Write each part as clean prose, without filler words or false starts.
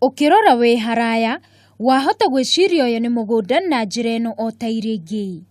Ukirora we haraya wahota gwiciria uyu ni mugunda na njira ino o ta iria ingi.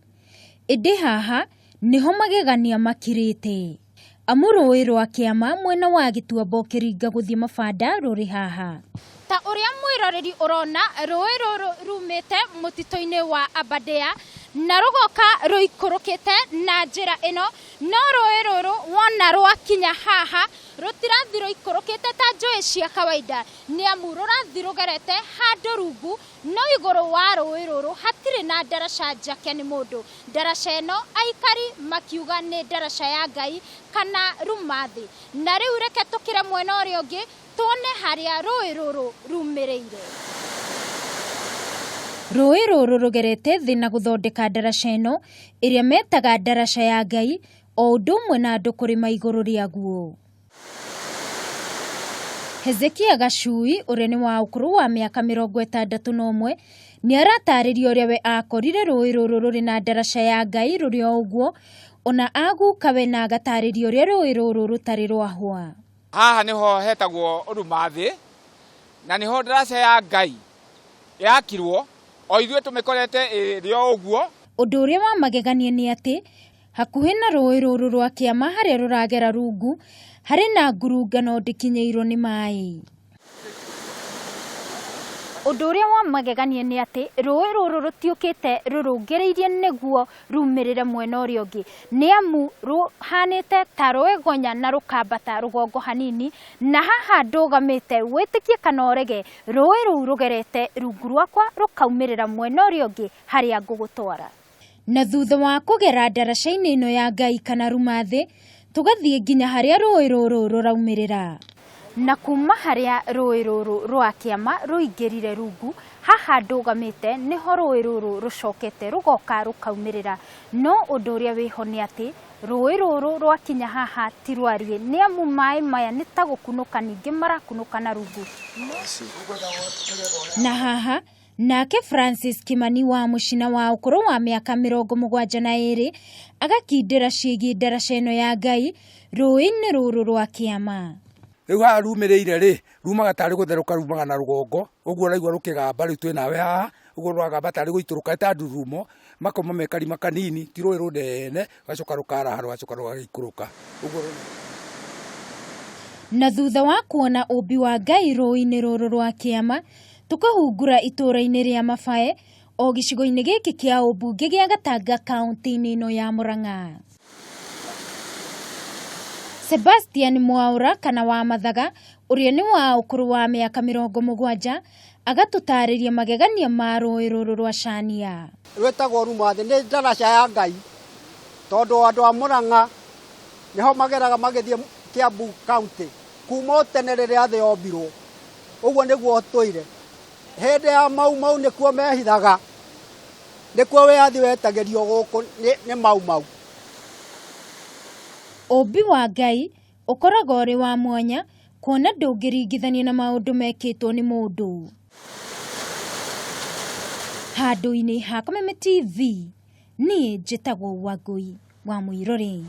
Indi haha niho magegania makirite. Amurui rwa kiama mwena wa Gituambo kiringa guthie mabanda ruri haha. Ta uria mwiroreri urona rui ruru rumite mutito-ini wa Aberdare na rugoka ruikurukite na njira ino, no rui ruru wona rwakinya haha rutirathi ruikurukite ta njui cia kawaida, ni amu rurathi rugerete handu rungu, no iguru wa rui ruru hatiri na ndaraca njake ni mundu. Ndaraca ino aikari makiuga ni ndaraca ya Ngai kana ruma thi. Na riu reke tukire mwena uria ungi tuone haria rui ruru rumireire. Rui ruru rugerete thi na guthondeka ndaraca ino iria metaga ndaraca ya Ngai, o undu umwe na andu kurima iguru riaguo. Hezekia Gacui uria ni wa ukuru wa miaka 61 ni aratariria uria we akorire rui ruru ruri na ndaraca ya Ngai ruri o uguo, ona aguka we na agatariria uria rui ruru rutari rwahwa. Haha niho hetagwo ruma thi na niho ndaraca ya Ngai yakirwo, o ithue tumikorete iri o uguo. Undu uria wa magegania ni ati hakuhi na rui ruru rwa kiama haria ruragera rungu hari na ngurungano ndikinyeirwo ni mai. Undu uria wa magegania ni ati rui ruru rutiukite rurungireirie niguo rumirire mwena uria ungi, ni amu ruhanite ta rwegonya na rukambata rugongo hanini, na haha ndugamite witikie kana urege rui ruu rugerete rungu rwakwa rukaumirira mwena uria ungi haria ngugutwara. Na thutha wa kugera ndaraca-ini ino ya Ngai kana ruma thi tugathie nginya haria rui ruru ruraumirira. Na kuma haria rui ruru rwa kiama ruingirire rungu, haha ndugamite niho rui ruru rucokete rugoka rukaumirira. No undu uria wiho ni ati rui ruru rwakinya haha ti rwarie, ni amu mai maya ni ta gukunuka ningi marakunuka na rungu. Na haha nake Francis Kimani wa mucina wa ukuru wa miaka 72 agakindira ciigi ndaraca ino ya Ngai rui-ini ruru rwa kiama. Riu haha rumireire ri rumaga tari gutheruka rumaga na rugongo, uguo raigua rukigamba riu twi nawe haha, uguo rwagamba tari guituruka ta ndurumo, makoma mekarima kanini ti rui runene, gacoka rukaraha rwacoka rugagikuruka uguo. Na thutha wa kuona umbi wa Ngai rui-ini ruru rwa kiama tukahungura itura-ini ria Mabae o gicigo-ini giki kia umbunge gia Gatanga kaunti-ini ino ya Murang'a. Sebastian Mwaura kana wa Mathaga uria ni wa ukuru wa miaka 70 agatutariria magegania ma rui ruru rwa Chania. Rwetagwo ruma thi ni ndaraca ya Ngai, tondu andu a Murang'a niho mageraga magithie Kiambu kaunti kuma tene riria thi yombirwo, uguo niguo toire hindi ya mau nikuo mehithaga, nikuo wiathi wetagirio guku ni mau. Umbi wa Ngai ukoraga uri wa mwanya, kuona ndungiringithania na maundu mekitwo ni mundu. Handu-ini ha Kameme TV ni njitagwo Wangui wa Mwirori.